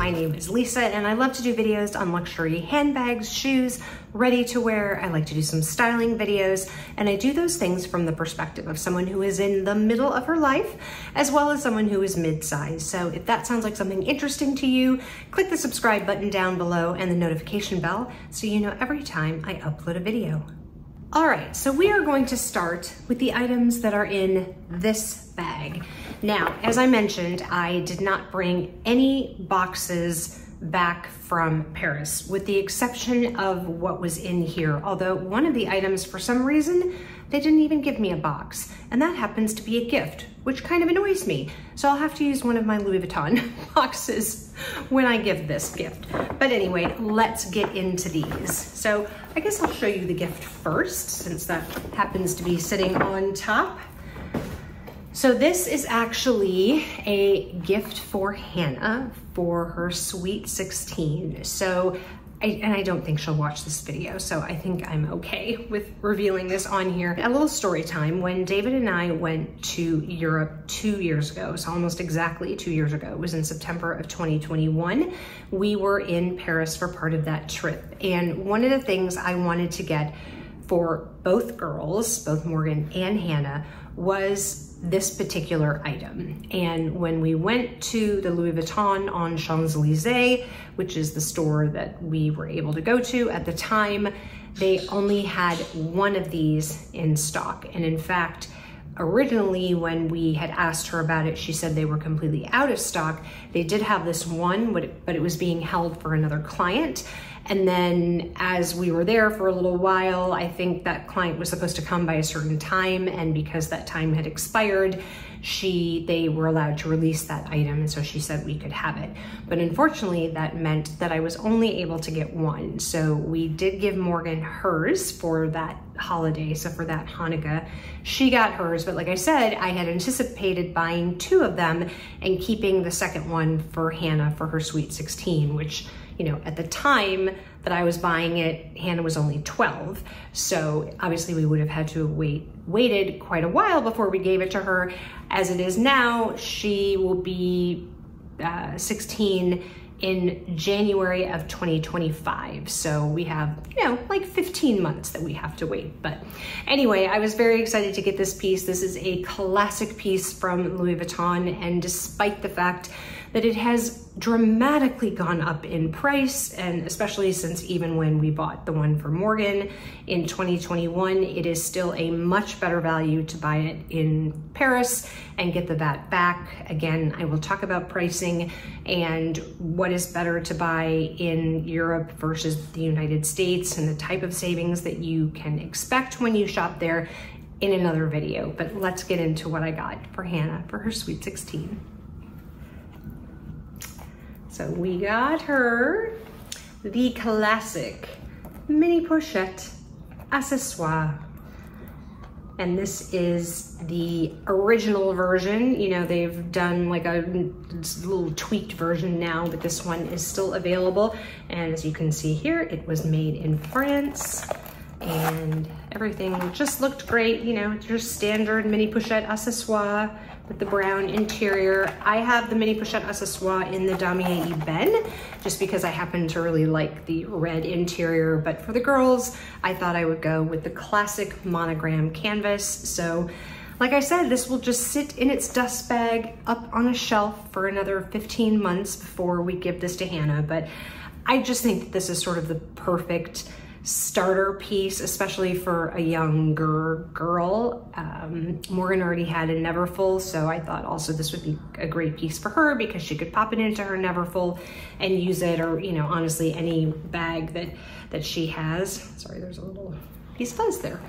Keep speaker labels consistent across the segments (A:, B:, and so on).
A: My name is Lisa and I love to do videos on luxury handbags, shoes, ready to wear. I like to do some styling videos, and I do those things from the perspective of someone who is in the middle of her life, as well as someone who is mid-sized. So if that sounds like something interesting to you, click the subscribe button down below and the notification bell so you know every time I upload a video. All right, so we are going to start with the items that are in this bag. Now, as I mentioned, I did not bring any boxes back from Paris, with the exception of what was in here. Although one of the items, for some reason, they didn't even give me a box, and that happens to be a gift, which kind of annoys me. So I'll have to use one of my Louis Vuitton boxes when I give this gift. But anyway, let's get into these. So I guess I'll show you the gift first, since that happens to be sitting on top. So this is actually a gift for Hannah for her sweet 16. So, I don't think she'll watch this video, so I think I'm okay with revealing this on here. A little story time. When David and I went to Europe 2 years ago, so almost exactly 2 years ago, it was in September of 2021, we were in Paris for part of that trip. And one of the things I wanted to get for both girls, both Morgan and Hannah, was this particular item. And when we went to the Louis Vuitton on Champs-Elysees, which is the store that we were able to go to at the time, they only had one of these in stock. And in fact, originally when we had asked her about it, she said they were completely out of stock. They did have this one, but it was being held for another client. And then as we were there for a little while, I think that client was supposed to come by a certain time, and because that time had expired, they were allowed to release that item, and so she said we could have it. But unfortunately, that meant that I was only able to get one. So we did give Morgan hers for that holiday, so for that Hanukkah. She got hers, but like I said, I had anticipated buying two of them and keeping the second one for Hannah for her sweet 16, which, you know, at the time that I was buying it, Hannah was only 12. So obviously we would have had to have waited quite a while before we gave it to her. As it is now, she will be 16 in January of 2025. So we have, you know, like 15 months that we have to wait. But anyway, I was very excited to get this piece. This is a classic piece from Louis Vuitton, and despite the fact that it has dramatically gone up in price, and especially since even when we bought the one for Morgan in 2021, it is still a much better value to buy it in Paris and get the VAT back. Again, I will talk about pricing and what is better to buy in Europe versus the United States and the type of savings that you can expect when you shop there in another video. But let's get into what I got for Hannah for her sweet 16. So we got her the classic mini pochette accessoire. And this is the original version. You know, they've done like a little tweaked version now, but this one is still available. And as you can see here, it was made in France, and everything just looked great. You know, just standard mini pochette accessoire with the brown interior. I have the mini pochette accessoire in the Damier Ebene, just because I happen to really like the red interior. But for the girls, I thought I would go with the classic monogram canvas. So like I said, this will just sit in its dust bag up on a shelf for another 15 months before we give this to Hannah. But I just think that this is sort of the perfect starter piece, especially for a younger girl. Morgan already had a Neverfull, so I thought also this would be a great piece for her because she could pop it into her Neverfull and use it, or, you know, honestly, any bag that she has. Sorry, there's a little piece of fuzz there.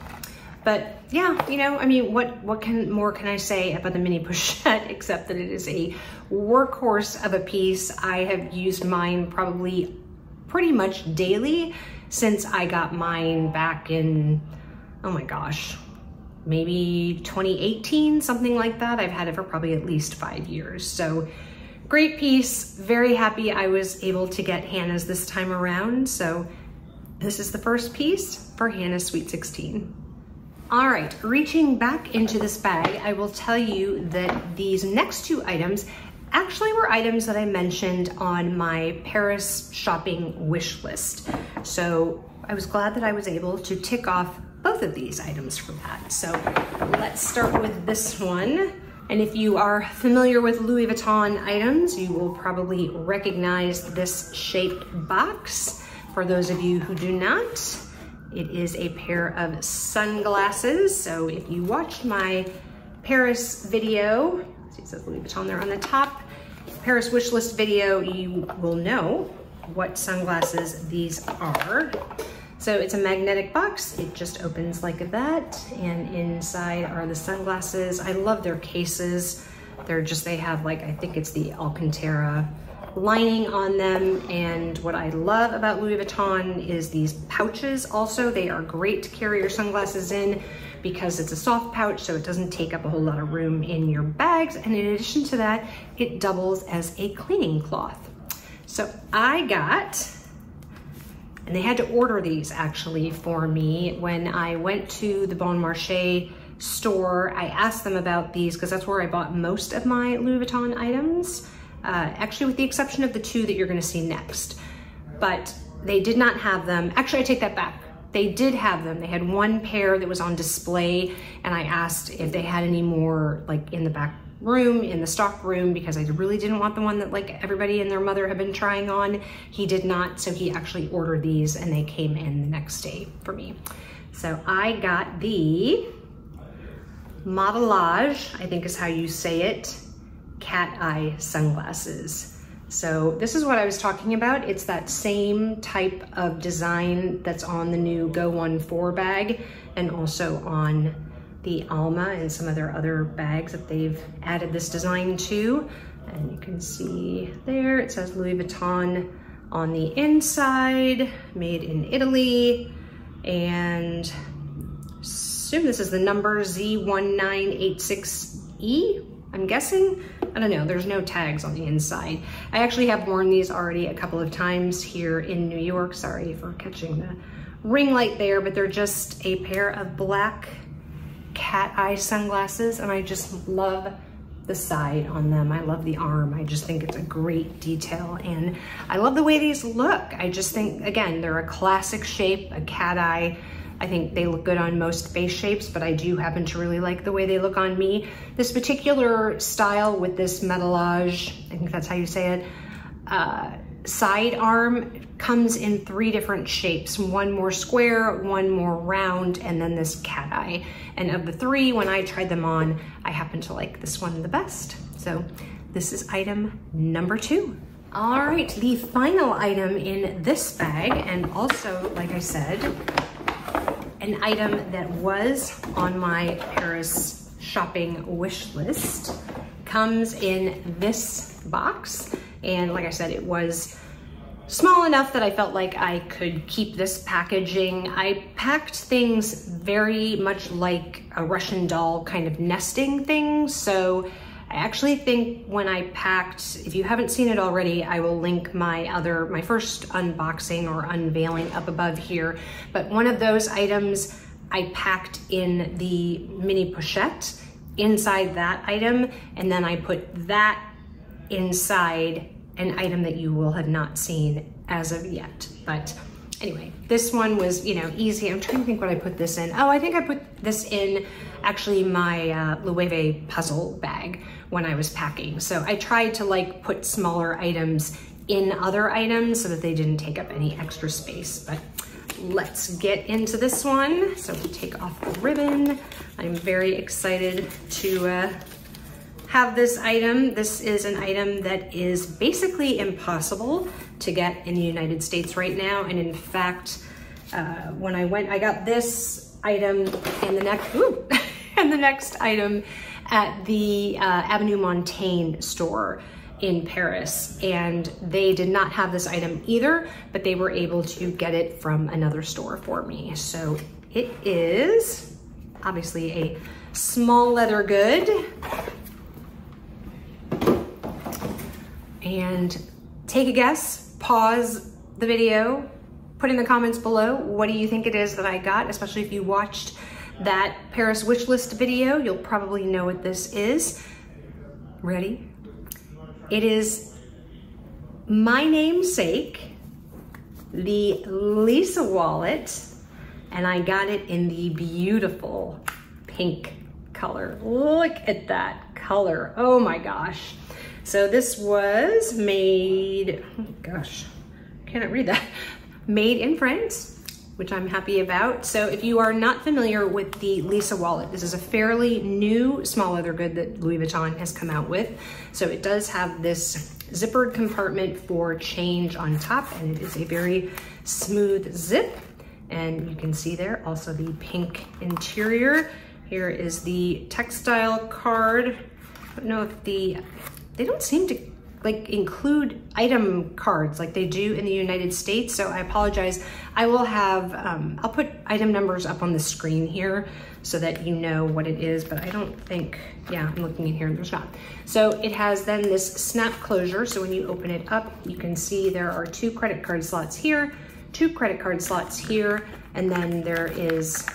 A: But yeah, you know, I mean, what more can I say about the mini pochette except that it is a workhorse of a piece. I have used mine probably pretty much daily since I got mine back in, oh my gosh, maybe 2018, something like that. I've had it for probably at least 5 years. So great piece, very happy I was able to get Hannah's this time around. So this is the first piece for Hannah's Sweet 16. All right, reaching back into this bag, I will tell you that these next two items actually were items that I mentioned on my Paris shopping wish list. So I was glad that I was able to tick off both of these items from that. So let's start with this one. And if you are familiar with Louis Vuitton items, you will probably recognize this shaped box. For those of you who do not, it is a pair of sunglasses. So if you watched my Paris video, see it says Louis Vuitton there on the top, Paris wish list video, you will know what sunglasses these are. So it's a magnetic box. It just opens like that. And inside are the sunglasses. I love their cases. They have like, I think it's the Alcantara lining on them. And what I love about Louis Vuitton is these pouches also. They are great to carry your sunglasses in because it's a soft pouch, so it doesn't take up a whole lot of room in your bags. And in addition to that, it doubles as a cleaning cloth. So I got, and they had to order these actually for me when I went to the Bon Marché store. I asked them about these because that's where I bought most of my Louis Vuitton items, actually with the exception of the two that you're gonna see next. But they did not have them. Actually, I take that back. They did have them. They had one pair that was on display, and I asked if they had any more like in the back room, in the stock room, because I really didn't want the one that like everybody and their mother had been trying on. He did not, so he actually ordered these and they came in the next day for me. So I got the modelage, I think is how you say it, cat eye sunglasses. So this is what I was talking about. It's that same type of design that's on the new Go 1-4 bag and also on the Alma and some of their other bags that they've added this design to. And you can see there, it says Louis Vuitton on the inside, made in Italy. And assume this is the number Z1986E, I'm guessing. I don't know, there's no tags on the inside. I actually have worn these already a couple of times here in New York. Sorry for catching the ring light there, but they're just a pair of black cat eye sunglasses, and I just love the side on them. I love the arm. I just think it's a great detail, and I love the way these look. I just think, again, they're a classic shape, a cat eye. I think they look good on most face shapes, but I do happen to really like the way they look on me. This particular style with this metalage, I think that's how you say it, side arm comes in 3 different shapes, one more square, one more round, and then this cat eye. And of the 3, when I tried them on, I happen to like this one the best. So this is item number 2. All right, the final item in this bag, and also, like I said, an item that was on my Paris shopping wish list, comes in this box. And like I said, it was small enough that I felt like I could keep this packaging. I packed things very much like a Russian doll kind of nesting thing. So I actually think when I packed, if you haven't seen it already, I will link my first unboxing or unveiling up above here. But one of those items I packed in the mini pochette inside that item, and then I put that inside an item that you will have not seen as of yet. But anyway, this one was, you know, easy. I'm trying to think what I put this in. Oh, I think I put this in actually my Loewe puzzle bag when I was packing. So I tried to like put smaller items in other items so that they didn't take up any extra space. But let's get into this one. So we take off the ribbon. I'm very excited to have this item. This is an item that is basically impossible to get in the United States right now. And in fact, when I went, I got this item and the next, and the next item at the Avenue Montaigne store in Paris. And they did not have this item either, but they were able to get it from another store for me. So it is obviously a small leather good. And take a guess, pause the video, put in the comments below, what do you think it is that I got? Especially if you watched that Paris wish list video, you'll probably know what this is. Ready? It is my namesake, the Lisa wallet, and I got it in the beautiful pink color. Look at that color. Oh my gosh. So this was made, oh gosh, cannot read that. Made in France, which I'm happy about. So if you are not familiar with the Lisa wallet, this is a fairly new small leather good that Louis Vuitton has come out with. So it does have this zippered compartment for change on top, and it is a very smooth zip. And you can see there also the pink interior. Here is the textile card. I don't know if they don't seem to like include item cards like they do in the United States. So I apologize. I will have, I'll put item numbers up on the screen here so that you know what it is, but I don't think, yeah, I'm looking in here and there's not. So it has then this snap closure. So when you open it up, you can see there are 2 credit card slots here, 2 credit card slots here, and then there is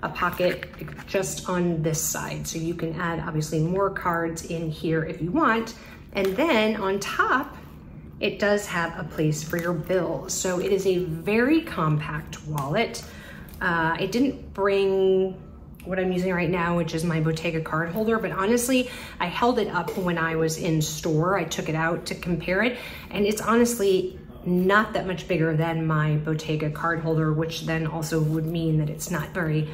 A: a pocket just on this side. So you can add obviously more cards in here if you want. And then on top, it does have a place for your bills. So it is a very compact wallet. I didn't bring what I'm using right now, which is my Bottega card holder, but honestly, I held it up when I was in store. I took it out to compare it, and it's honestly not that much bigger than my Bottega card holder, which then also would mean that it's not very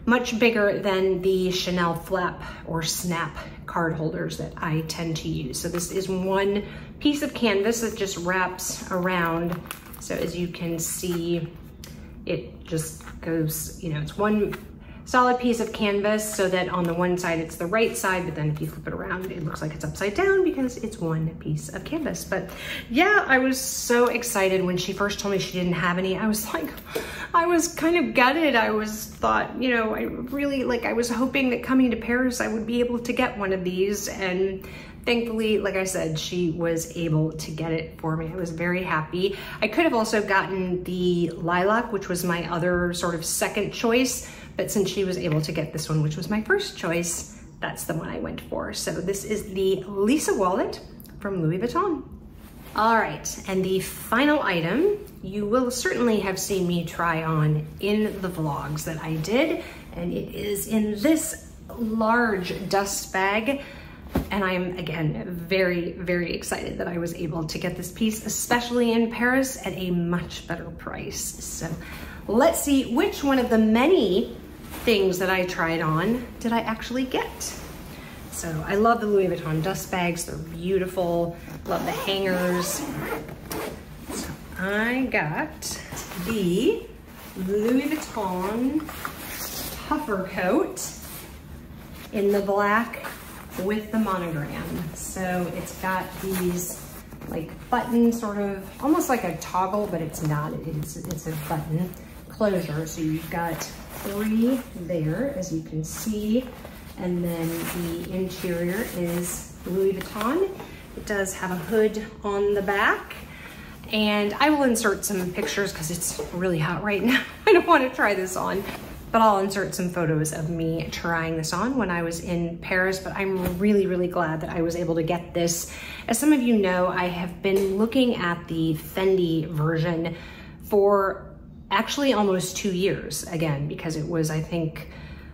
A: much bigger than the Chanel flap or snap card holders that I tend to use. So this is one piece of canvas that just wraps around. So as you can see, it just goes, you know, it's one solid piece of canvas so that on the one side it's the right side, but then if you flip it around, it looks like it's upside down because it's one piece of canvas. But yeah, I was so excited when she first told me she didn't have any. I was like, I was kind of gutted. I thought, you know, I really, like, I was hoping that coming to Paris, I would be able to get one of these. And thankfully, like I said, she was able to get it for me. I was very happy. I could have also gotten the lilac, which was my other sort of second choice. But since she was able to get this one, which was my first choice, that's the one I went for. So this is the Lisa wallet from Louis Vuitton. All right, and the final item, you will certainly have seen me try on in the vlogs that I did, and it is in this large dust bag. And I'm, again, very, very excited that I was able to get this piece, especially in Paris, at a much better price. So let's see which one of the many things that I tried on did I actually get. So I love the Louis Vuitton dust bags. They're beautiful. Love the hangers. So I got the Louis Vuitton puffer coat in the black with the monogram. So it's got these like button sort of, almost like a toggle, but it's not. It's a button closure. So you've got 3 there, as you can see. And then the interior is Louis Vuitton. It does have a hood on the back. And I will insert some pictures because it's really hot right now. I don't want to try this on, but I'll insert some photos of me trying this on when I was in Paris. But I'm really, really glad that I was able to get this. As some of you know, I have been looking at the Fendi version for actually almost 2 years, again, because it was, I think,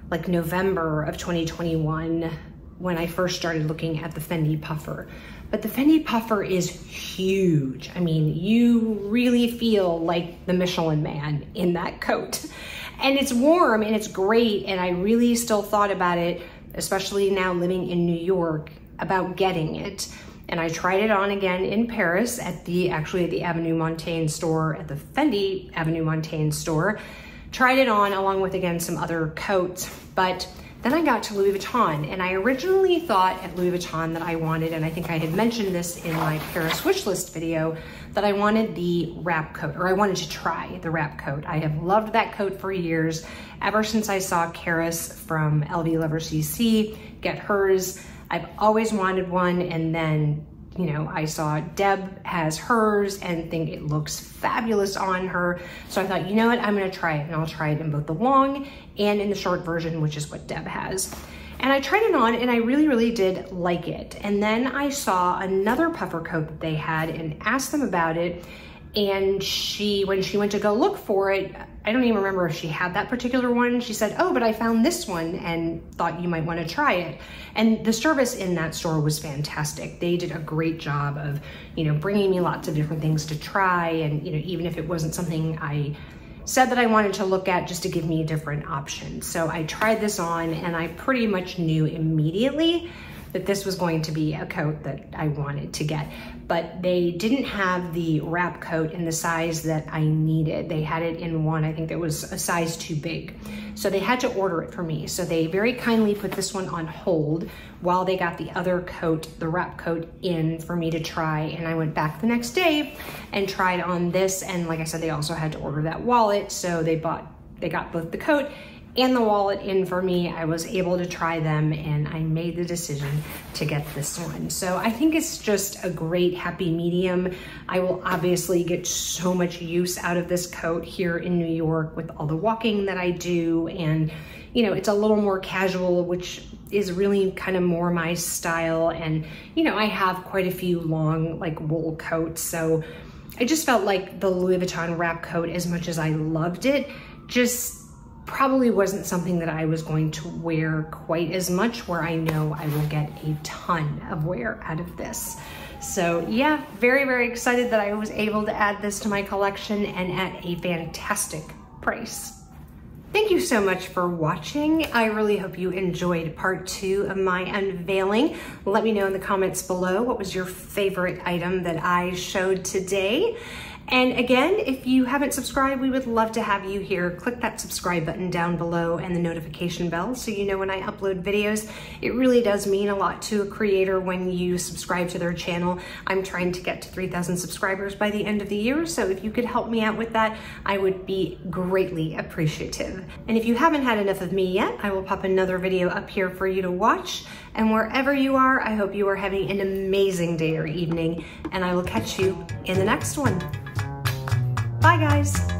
A: like November of 2021 when I first started looking at the Fendi puffer. But the Fendi puffer is huge. I mean, you really feel like the Michelin Man in that coat. And it's warm and it's great. And I really still thought about it, especially now living in New York, about getting it. And I tried it on again in Paris at the Avenue Montaigne store, at the Fendi Avenue Montaigne store. Tried it on along with, again, some other coats. But then I got to Louis Vuitton, and I originally thought at Louis Vuitton that I wanted, and I think I had mentioned this in my Paris wish list video, that I wanted the wrap coat, or I wanted to try the wrap coat. I have loved that coat for years, ever since I saw Karis from LV Lover CC get hers. I've always wanted one, and then, you know, I saw Deb has hers and think it looks fabulous on her. So I thought, you know what, I'm gonna try it, and I'll try it in both the long and in the short version, which is what Deb has. And I tried it on and I really, really did like it. And then I saw another puffer coat that they had and asked them about it. And when she went to go look for it, I don't even remember if she had that particular one. She said, oh, but I found this one and thought you might want to try it. And the service in that store was fantastic. They did a great job of, bringing me lots of different things to try. And, even if it wasn't something I said that I wanted to look at, just to give me different options. So I tried this on and I pretty much knew immediately that this was going to be a coat that I wanted to get. But they didn't have the wrap coat in the size that I needed. They had it in one, I think that was a size too big. So they had to order it for me. So they very kindly put this one on hold while they got the other coat, the wrap coat, in for me to try. And I went back the next day and tried on this. And like I said, they also had to order that wallet. So they got both the coat and the wallet in for me. I was able to try them and I made the decision to get this one. So I think it's just a great happy medium. I will obviously get so much use out of this coat here in New York with all the walking that I do. And it's a little more casual, which is really kind of more my style. And I have quite a few long wool coats. So I just felt like the Louis Vuitton wrap coat, as much as I loved it, just probably wasn't something that I was going to wear quite as much, where I know I will get a ton of wear out of this. So yeah, very, very excited that I was able to add this to my collection and at a fantastic price. Thank you so much for watching. I really hope you enjoyed part 2 of my unveiling. Let me know in the comments below what was your favorite item that I showed today. And again, if you haven't subscribed, we would love to have you here. Click that subscribe button down below and the notification bell so you know when I upload videos. It really does mean a lot to a creator when you subscribe to their channel. I'm trying to get to 3,000 subscribers by the end of the year, so if you could help me out with that, I would be greatly appreciative. And if you haven't had enough of me yet, I will pop another video up here for you to watch. And wherever you are, I hope you are having an amazing day or evening, and I will catch you in the next one. Bye, guys.